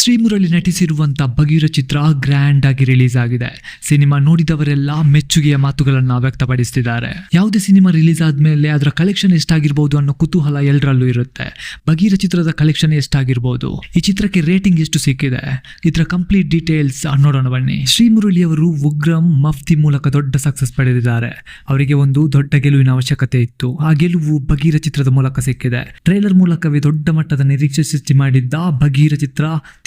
ಶ್ರೀಮುರಳಿ ನಟಿಸಿರುವಂತ ಬಗೀರ ಚಿತ್ರ grand ಆಗಿ release ಆಗಿದೆ. Cinema ನೋಡಿದವರೆಲ್ಲ ಮೆಚ್ಚುಗೆಯ ಮಾತುಗಳನ್ನ ವ್ಯಕ್ತಪಡಿಸುತ್ತಿದ್ದಾರೆ. ಯಾವುದೇ ಸಿನಿಮಾ ರಿಲೀಸ್ ಆದ್ಮೇಲೆ ಅದರ ಕಲೆಕ್ಷನ್ ಎಷ್ಟಾಗಿರ್ಬೋದು ಅನ್ನೋ ಕುತೂಹಲ ಎಲ್ಲರಲ್ಲೂ ಇರುತ್ತೆ. ಬಗೀರ ಚಿತ್ರದ ಕಲೆಕ್ಷನ್ ಎಷ್ಟಾಗಿರ್ಬೋದು, ಈ ಚಿತ್ರಕ್ಕೆ ರೇಟಿಂಗ್ ಎಷ್ಟು ಸಿಕ್ಕಿದೆ, ಇದರ ಕಂಪ್ಲೀಟ್ ಡೀಟೇಲ್ಸ್ ನೋಡೋಣ ಬನ್ನಿ. ಶ್ರೀಮುರಳಿ ಅವರು ಉಗ್ರಂ ಮಫ್ತಿ ಮೂಲಕ ದೊಡ್ಡ ಸಕ್ಸಸ್ ಪಡೆದಿದ್ದಾರೆ. ಅವರಿಗೆ ಒಂದು ದೊಡ್ಡ ಗೆಲುವಿನ ಅವಶ್ಯಕತೆ ಇತ್ತು. ಆ ಗೆಲುವು ಬಗೀರ ಚಿತ್ರದ ಮೂಲಕ ಸಿಕ್ಕಿದೆ. ಟ್ರೈಲರ್ ಮೂಲಕವೇ ದೊಡ್ಡ ಮಟ್ಟದ ನಿರೀಕ್ಷೆ ಸೃಷ್ಟಿ ಮಾಡಿದ್ದ ಬಗೀರ ಚಿತ್ರ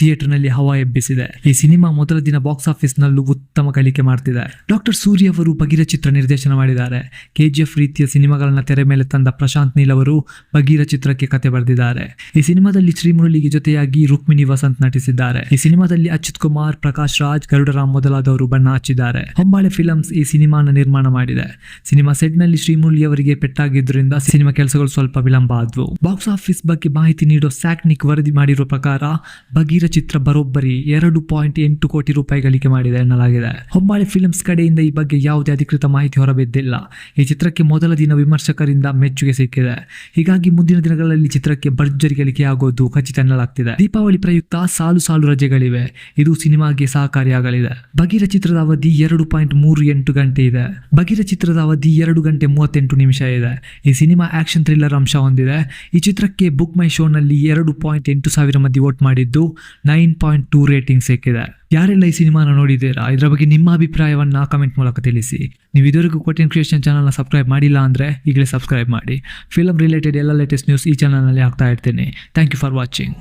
ಥಿಯೇಟರ್ ನಲ್ಲಿ ಹವಾ ಎಬ್ಬಿಸಿದೆ. ಈ ಸಿನಿಮಾ ಮೊದಲ ದಿನ ಬಾಕ್ಸ್ ಆಫೀಸ್ ನಲ್ಲೂ ಉತ್ತಮ ಗಳಿಕೆ ಮಾಡ್ತಿದೆ. ಡಾಕ್ಟರ್ ಸೂರ್ಯ ಅವರು ಬಗೀರ ಚಿತ್ರ ನಿರ್ದೇಶನ ಮಾಡಿದ್ದಾರೆ. KGF ರೀತಿಯ ಸಿನಿಮಾಗಳನ್ನ ತೆರೆ ಮೇಲೆ ತಂದ ಪ್ರಶಾಂತ್ ನೀಲ್ ಅವರು ಬಗೀರ ಚಿತ್ರಕ್ಕೆ ಕತೆ ಬರೆದಿದ್ದಾರೆ. ಈ ಸಿನಿಮಾದಲ್ಲಿ ಶ್ರೀಮುರಳಿಗೆ ಜೊತೆಯಾಗಿ ರುಕ್ಮಿಣಿ ವಸಂತ್ ನಟಿಸಿದ್ದಾರೆ. ಈ ಸಿನಿಮಾದಲ್ಲಿ ಅಚ್ಯುತ್ ಕುಮಾರ್, ಪ್ರಕಾಶ್ ರಾಜ್, ಗರುಡರಾಮ್ ಮೊದಲಾದವರು ಬಣ್ಣ ಹಚ್ಚಿದ್ದಾರೆ. ಹೊಂಬಾಳೆ ಫಿಲಮ್ಸ್ ಈ ಸಿನಿಮಾನ ನಿರ್ಮಾಣ ಮಾಡಿದೆ. ಸಿನಿಮಾ ಸೆಟ್ ನಲ್ಲಿ ಶ್ರೀಮುರಳಿ ಅವರಿಗೆ ಪೆಟ್ಟಾಗಿದ್ದರಿಂದ ಸಿನಿಮಾ ಕೆಲಸಗಳು ಸ್ವಲ್ಪ ವಿಳಂಬ ಆದ್ವು. ಬಾಕ್ಸ್ ಆಫೀಸ್ ಬಗ್ಗೆ ಮಾಹಿತಿ ನೀಡೋ ಸ್ಯಾಕ್ನಿಕ್ ವರದಿ ಮಾಡಿರುವ ಪ್ರಕಾರ ಬಗೀರ ಚಿತ್ರ ಬರೋಬ್ಬರಿ 2.8 ಕೋಟಿ ರೂಪಾಯಿ ಗಳಿಕೆ ಮಾಡಿದೆ ಎನ್ನಲಾಗಿದೆ. ಹೊಂಬಾಳೆ ಫಿಲ್ಮ್ಸ್ ಕಡೆಯಿಂದ ಈ ಬಗ್ಗೆ ಯಾವುದೇ ಅಧಿಕೃತ ಮಾಹಿತಿ ಹೊರಬಿದ್ದಿಲ್ಲ. ಈ ಚಿತ್ರಕ್ಕೆ ಮೊದಲ ದಿನ ವಿಮರ್ಶಕರಿಂದ ಮೆಚ್ಚುಗೆ ಸಿಕ್ಕಿದೆ. ಹೀಗಾಗಿ ಮುಂದಿನ ದಿನಗಳಲ್ಲಿ ಚಿತ್ರಕ್ಕೆ ಭರ್ಜರಿ ಗಳಿಕೆ ಆಗೋದು ಖಚಿತ ಎನ್ನಲಾಗ್ತಿದೆ. ದೀಪಾವಳಿ ಪ್ರಯುಕ್ತ ಸಾಲು ರಜೆಗಳಿವೆ. ಇದು ಸಿನಿಮಾಗೆ ಸಹಕಾರಿಯಾಗಲಿದೆ. ಬಗೀರ ಚಿತ್ರದ ಅವಧಿ 2.38 ಗಂಟೆ ಇದೆ. ಬಗೀರ ಚಿತ್ರದ ಅವಧಿ 2 ಗಂಟೆ 38 ನಿಮಿಷ ಇದೆ. ಈ ಸಿನಿಮಾ ಆಕ್ಷನ್ ಥ್ರಿಲ್ಲರ್ ಅಂಶ ಹೊಂದಿದೆ. ಈ ಚಿತ್ರಕ್ಕೆ ಬುಕ್ ಮೈ ಶೋ ನಲ್ಲಿ 2.8 ಸಾವಿರ ಮಂದಿ ವೋಟ್ ಮಾಡಿದ್ದು 9.2 ರೇಟಿಂಗ್ ಸಿಕ್ಕಿದೆ. ಯಾರೆಲ್ಲ ಈ ಸಿನಿಮಾನ ನೋಡಿದ್ದೀರಾ, ಇದರ ಬಗ್ಗೆ ನಿಮ್ಮ ಅಭಿಪ್ರಾಯವನ್ನ ಕಮೆಂಟ್ ಮೂಲಕ ತಿಳಿಸಿ. ನೀವು ಇದುವರೆಗೂ ಕೋಟೆನ್ ಕ್ರಿಯೇಷನ್ ಚಾನಲ್ನ ಸಬ್ಸ್ಕ್ರೈಬ್ ಮಾಡಿಲ್ಲ ಅಂದ್ರೆ ಈಗಲೇ ಸಬ್ಸ್ಕ್ರೈಬ್ ಮಾಡಿ. ಫಿಲಮ್ ರಿಲೇಟೆಡ್ ಎಲ್ಲ ಲೇಟೆಸ್ಟ್ ನ್ಯೂಸ್ ಈ ಚಾನಲ್ನಲ್ಲಿ ಹಾಕ್ತಾ ಇರ್ತೀನಿ. Thank you for watching.